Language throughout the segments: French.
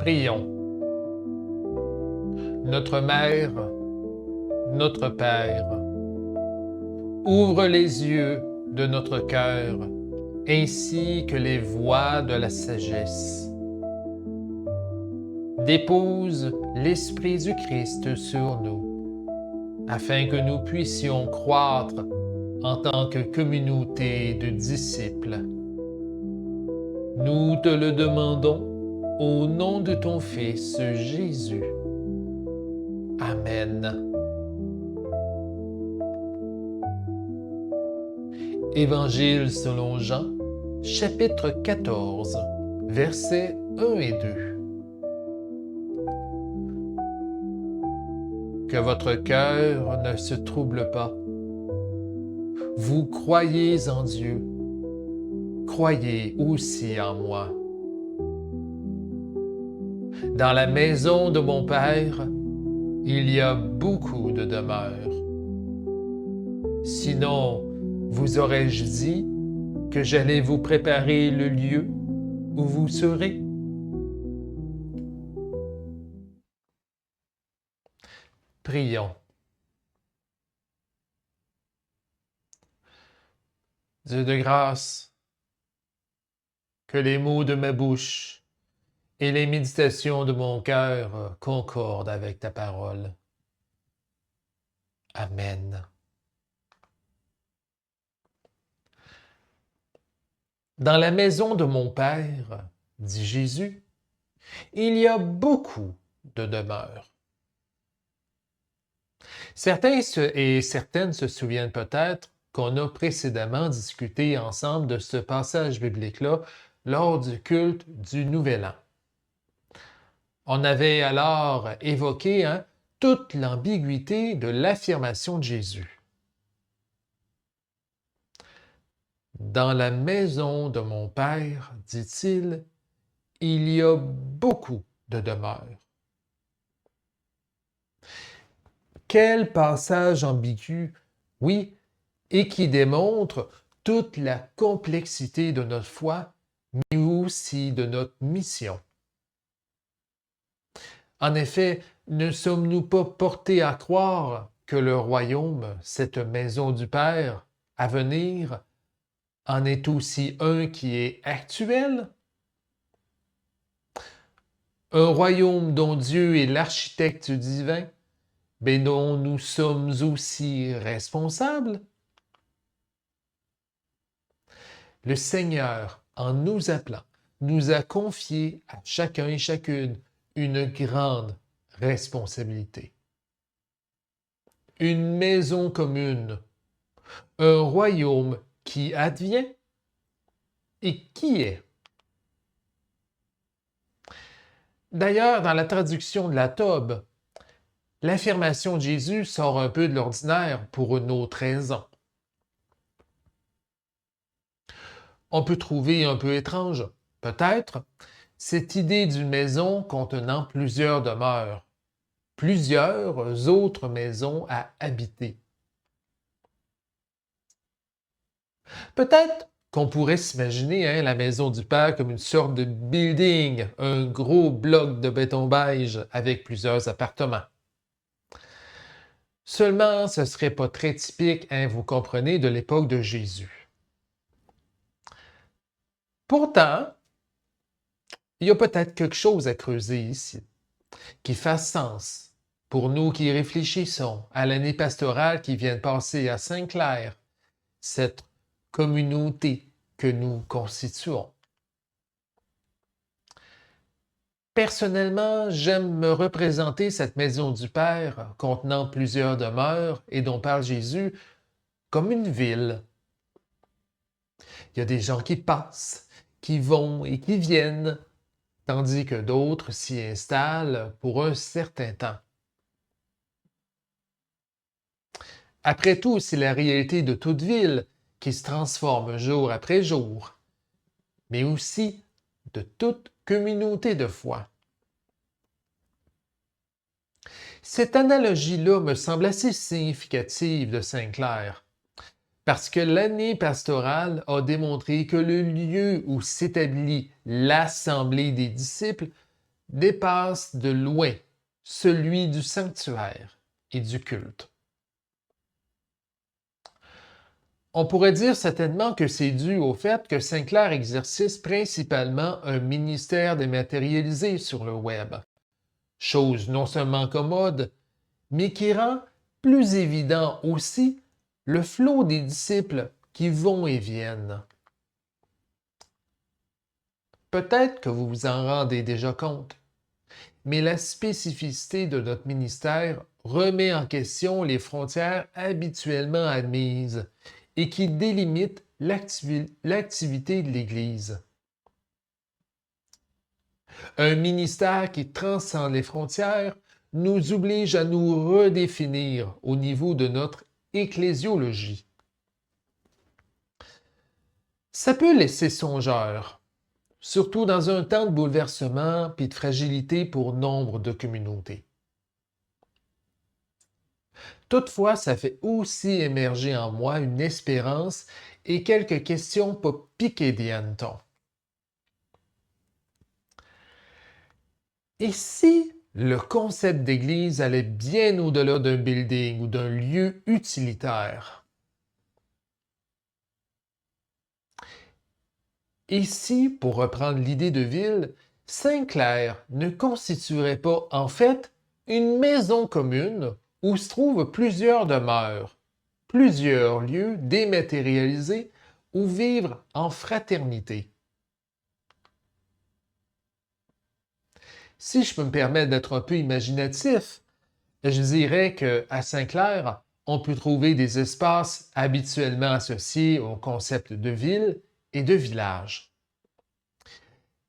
Prions. Notre Mère, notre Père, ouvre les yeux de notre cœur ainsi que les voies de la sagesse. Dépose l'Esprit du Christ sur nous, afin que nous puissions croître en tant que communauté de disciples. Nous te le demandons au nom de ton Fils Jésus. Amen. Évangile selon Jean, chapitre 14, versets 1 et 2. Que votre cœur ne se trouble pas. Vous croyez en Dieu, croyez aussi en moi. Dans la maison de mon Père, il y a beaucoup de demeures. Sinon, vous aurais-je dit que j'allais vous préparer le lieu où vous serez? Prions. Dieu de grâce, que les mots de ma bouche et les méditations de mon cœur concordent avec ta parole. Amen. Dans la maison de mon Père, dit Jésus, il y a beaucoup de demeures. Certains et certaines se souviennent peut-être qu'on a précédemment discuté ensemble de ce passage biblique-là lors du culte du Nouvel An. On avait alors évoqué toute l'ambiguïté de l'affirmation de Jésus. Dans la maison de mon Père, dit-il, il y a beaucoup de demeures. Quel passage ambigu, oui, et qui démontre toute la complexité de notre foi, mais aussi de notre mission. En effet, ne sommes-nous pas portés à croire que le royaume, cette maison du Père, à venir, en est aussi un qui est actuel? Un royaume dont Dieu est l'architecte divin, mais dont nous sommes aussi responsables? Le Seigneur, en nous appelant, nous a confié à chacun et chacune une grande responsabilité. Une maison commune, un royaume qui advient et qui est. D'ailleurs, dans la traduction de la Tobe, l'affirmation de Jésus sort un peu de l'ordinaire pour une autre raison. On peut trouver un peu étrange, peut-être, cette idée d'une maison contenant plusieurs demeures, plusieurs autres maisons à habiter. Peut-être qu'on pourrait s'imaginer la maison du Père comme une sorte de building, un gros bloc de béton beige avec plusieurs appartements. Seulement, ce ne serait pas très typique, vous comprenez, de l'époque de Jésus. Pourtant, il y a peut-être quelque chose à creuser ici, qui fasse sens pour nous qui réfléchissons à l'année pastorale qui vient de passer à Sainte-Claire, cette communauté que nous constituons. Personnellement, j'aime me représenter cette maison du Père contenant plusieurs demeures et dont parle Jésus comme une ville. Il y a des gens qui passent, qui vont et qui viennent, tandis que d'autres s'y installent pour un certain temps. Après tout, c'est la réalité de toute ville qui se transforme jour après jour, mais aussi de toute communauté de foi. Cette analogie-là me semble assez significative de Sainte-Claire, parce que l'année pastorale a démontré que le lieu où s'établit l'assemblée des disciples dépasse de loin celui du sanctuaire et du culte. On pourrait dire certainement que c'est dû au fait que Sinclair exerce principalement un ministère dématérialisé sur le web, chose non seulement commode, mais qui rend plus évident aussi le flot des disciples qui vont et viennent. Peut-être que vous vous en rendez déjà compte, mais la spécificité de notre ministère remet en question les frontières habituellement admises et qui délimitent l'activité de l'Église. Un ministère qui transcende les frontières nous oblige à nous redéfinir au niveau de notre ecclésiologie. Ça peut laisser songeur, surtout dans un temps de bouleversement et de fragilité pour nombre de communautés. Toutefois, ça fait aussi émerger en moi une espérance et quelques questions pas piquées des hannetons. Et si le concept d'église allait bien au-delà d'un building ou d'un lieu utilitaire? Et si, pour reprendre l'idée de ville, Saint-Clair ne constituerait pas en fait une maison commune où se trouvent plusieurs demeures, plusieurs lieux dématérialisés où vivre en fraternité? Si je peux me permettre d'être un peu imaginatif, je dirais qu'à Saint-Clair, on peut trouver des espaces habituellement associés au concept de ville et de village.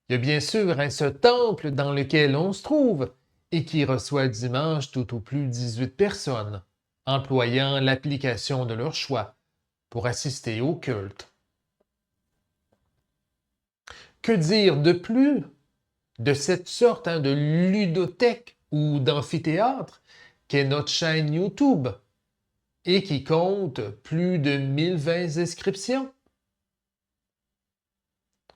Il y a bien sûr ce temple dans lequel on se trouve et qui reçoit le dimanche tout au plus 18 personnes, employant l'application de leur choix pour assister au culte. Que dire de plus de cette sorte de ludothèque ou d'amphithéâtre qu'est notre chaîne YouTube et qui compte plus de 1020 inscriptions?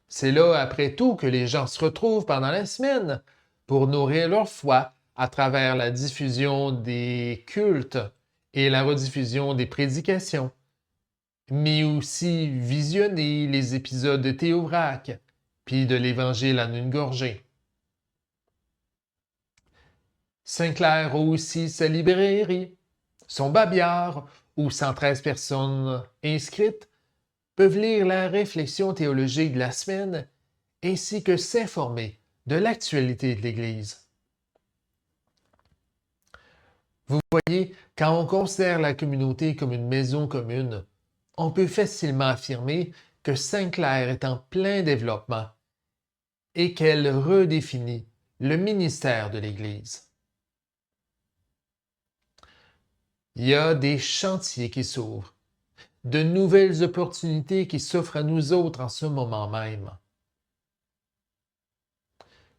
C'est là, après tout, que les gens se retrouvent pendant la semaine pour nourrir leur foi à travers la diffusion des cultes et la rediffusion des prédications, mais aussi visionner les épisodes de Théovrac, puis de l'Évangile en une gorgée. Saint-Clair a aussi sa librairie, son babillard, où 113 personnes inscrites peuvent lire la réflexion théologique de la semaine ainsi que s'informer de l'actualité de l'Église. Vous voyez, quand on considère la communauté comme une maison commune, on peut facilement affirmer que Saint-Clair est en plein développement et qu'elle redéfinit le ministère de l'Église. Il y a des chantiers qui s'ouvrent, de nouvelles opportunités qui s'offrent à nous autres en ce moment même.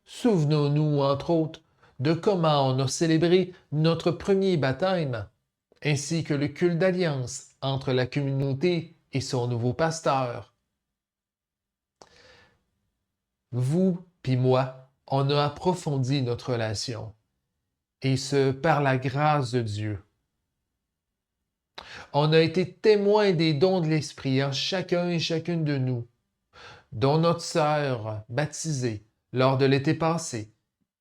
Souvenons-nous, entre autres, de comment on a célébré notre premier baptême, ainsi que le culte d'alliance entre la communauté et son nouveau pasteur. Vous puis moi, on a approfondi notre relation, et ce, par la grâce de Dieu. On a été témoins des dons de l'Esprit en chacun et chacune de nous, dont notre sœur baptisée lors de l'été passé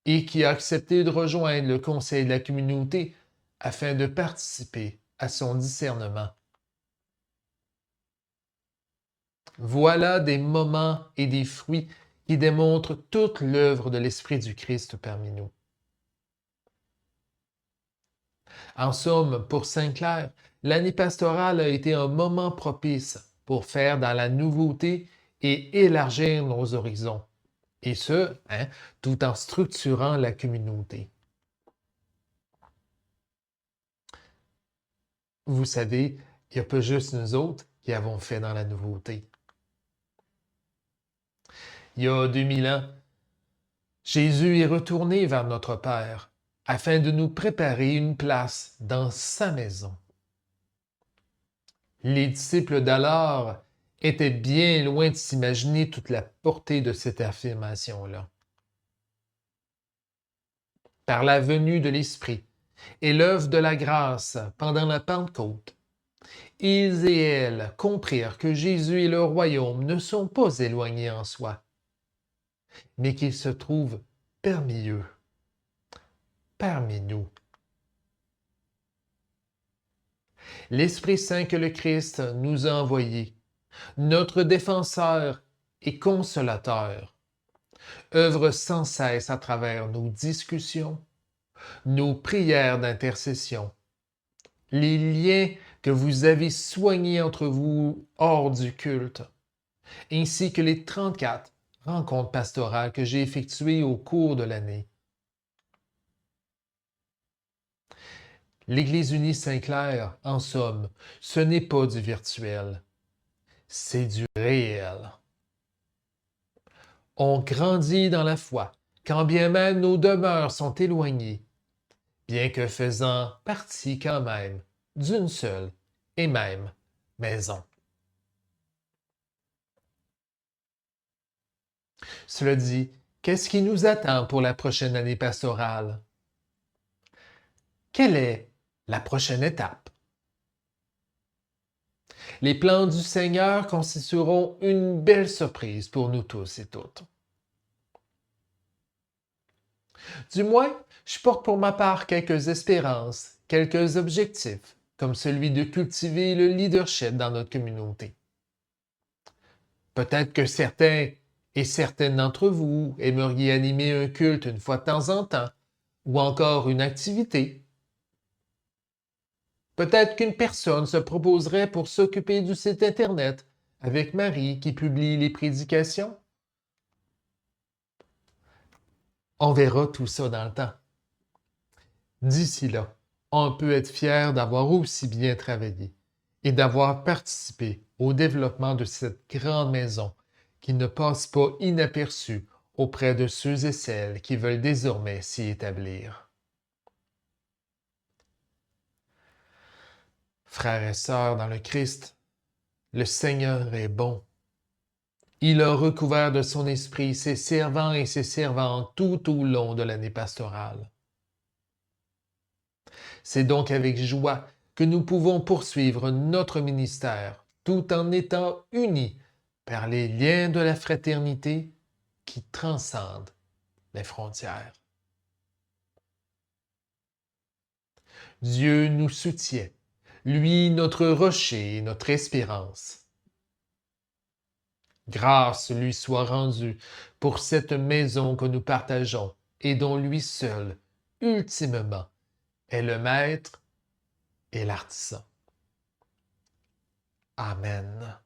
et qui a accepté de rejoindre le conseil de la communauté afin de participer à son discernement. Voilà des moments et des fruits qui démontrent toute l'œuvre de l'Esprit du Christ parmi nous. En somme, pour Saint-Clair, l'année pastorale a été un moment propice pour faire dans la nouveauté et élargir nos horizons. Et ce, tout en structurant la communauté. Vous savez, il n'y a pas juste nous autres qui avons fait dans la nouveauté. Il y a 2000 ans, Jésus est retourné vers notre Père afin de nous préparer une place dans sa maison. Les disciples d'alors étaient bien loin de s'imaginer toute la portée de cette affirmation-là. par la venue de l'Esprit et l'œuvre de la grâce pendant la Pentecôte, ils et elles comprirent que Jésus et le royaume ne sont pas éloignés en soi, mais qu'ils se trouvent parmi eux, parmi nous. L'Esprit Saint que le Christ nous a envoyé, notre défenseur et consolateur, œuvre sans cesse à travers nos discussions, nos prières d'intercession, les liens que vous avez soignés entre vous hors du culte, ainsi que les 34 rencontres pastorales que j'ai effectuées au cours de l'année. L'Église unie Saint-Clair, en somme, ce n'est pas du virtuel, c'est du réel. On grandit dans la foi, quand bien même nos demeures sont éloignées, bien que faisant partie quand même d'une seule et même maison. Cela dit, qu'est-ce qui nous attend pour la prochaine année pastorale? Quelle est la prochaine étape? Les plans du Seigneur constitueront une belle surprise pour nous tous et toutes. Du moins, je porte pour ma part quelques espérances, quelques objectifs, comme celui de cultiver le leadership dans notre communauté. Peut-être que certains et certaines d'entre vous aimeriez animer un culte une fois de temps en temps, ou encore une activité. Peut-être qu'une personne se proposerait pour s'occuper du site Internet avec Marie qui publie les prédications. On verra tout ça dans le temps. D'ici là, on peut être fier d'avoir aussi bien travaillé et d'avoir participé au développement de cette grande maison qui ne passe pas inaperçue auprès de ceux et celles qui veulent désormais s'y établir. Frères et sœurs dans le Christ, le Seigneur est bon. Il a recouvert de son esprit ses servants et ses servantes tout au long de l'année pastorale. C'est donc avec joie que nous pouvons poursuivre notre ministère tout en étant unis par les liens de la fraternité qui transcendent les frontières. Dieu nous soutient, lui notre rocher et notre espérance. Grâce lui soit rendue pour cette maison que nous partageons et dont lui seul, ultimement, est le maître et l'artisan. Amen.